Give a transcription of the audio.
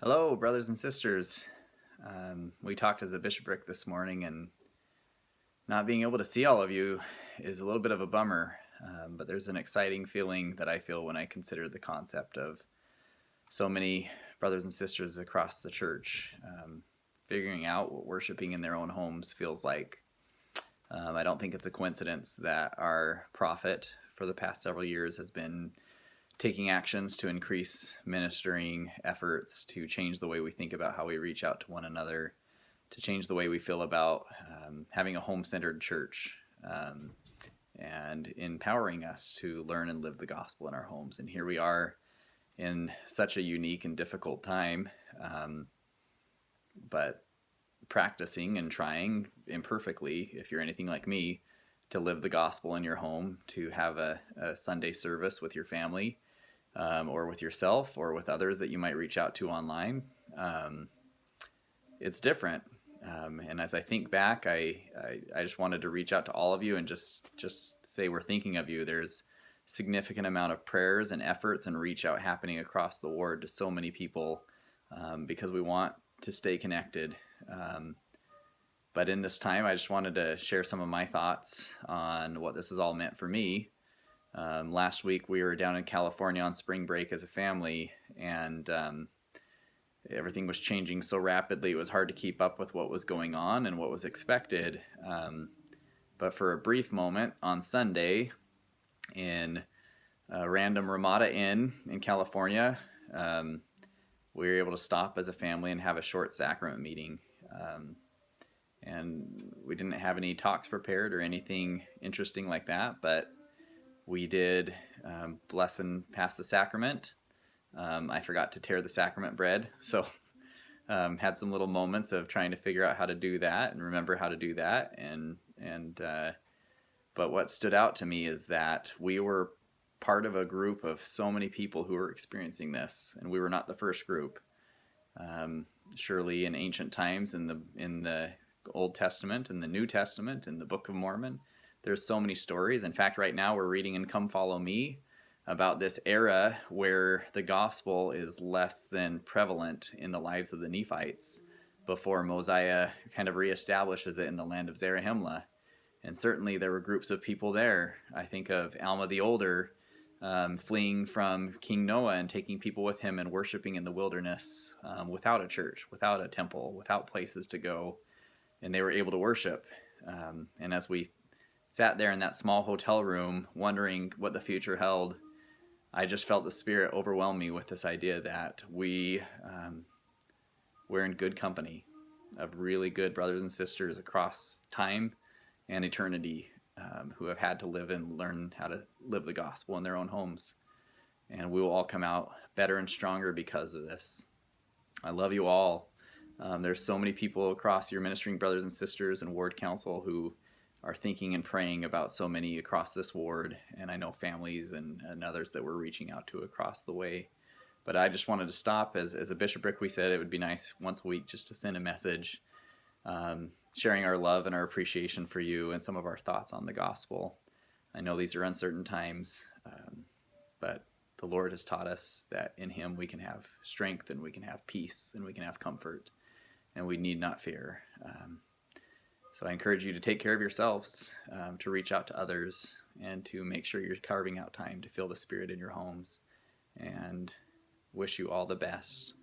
Hello, brothers and sisters. We talked as a bishopric this morning, and not being able to see all of you is a little bit of a bummer. But there's an exciting feeling that I feel when I consider the concept of so many brothers and sisters across the church figuring out what worshiping in their own homes feels like. I don't think it's a coincidence that our prophet for the past several years has been taking actions to increase ministering efforts, to change the way we think about how we reach out to one another, to change the way we feel about having a home-centered church, and empowering us to learn and live the gospel in our homes. And here we are in such a unique and difficult time, but practicing and trying imperfectly, if you're anything like me, to live the gospel in your home, to have a Sunday service with your family, or with yourself or with others that you might reach out to online. It's different. And as I think back, I just wanted to reach out to all of you and just say we're thinking of you. There's significant amount of prayers and efforts and reach out happening across the ward to so many people because we want to stay connected. But in this time, I just wanted to share some of my thoughts on what this has all meant for me. Last week we were down in California on spring break as a family, and everything was changing so rapidly it was hard to keep up with what was going on and what was expected. But for a brief moment on Sunday in a random Ramada Inn in California, we were able to stop as a family and have a short sacrament meeting. And we didn't have any talks prepared or anything interesting like that, but we did bless and pass the sacrament. I forgot to tear the sacrament bread, so had some little moments of trying to figure out how to do that and remember how to do that. But what stood out to me is that we were part of a group of so many people who were experiencing this, and we were not the first group. Surely in ancient times, in the Old Testament, in the New Testament, in the Book of Mormon, there's so many stories. In fact, right now we're reading in Come Follow Me about this era where the gospel is less than prevalent in the lives of the Nephites before Mosiah kind of reestablishes it in the land of Zarahemla. And certainly there were groups of people there. I think of Alma the Older fleeing from King Noah and taking people with him and worshiping in the wilderness without a church, without a temple, without places to go. And they were able to worship. And as we sat there in that small hotel room wondering what the future held, I just felt the Spirit overwhelm me with this idea that we're in good company of really good brothers and sisters across time and eternity who have had to live and learn how to live the gospel in their own homes. And we will all come out better and stronger because of this. I love you all. There's so many people across your ministering brothers and sisters and ward council who are thinking and praying about so many across this ward, and I know families and others that we're reaching out to across the way. But I just wanted to stop. As a bishopric, we said it would be nice once a week just to send a message, sharing our love and our appreciation for you and some of our thoughts on the gospel. I know these are uncertain times, but the Lord has taught us that in Him we can have strength and we can have peace and we can have comfort, and we need not fear. So I encourage you to take care of yourselves, to reach out to others, and to make sure you're carving out time to feel the Spirit in your homes. And wish you all the best.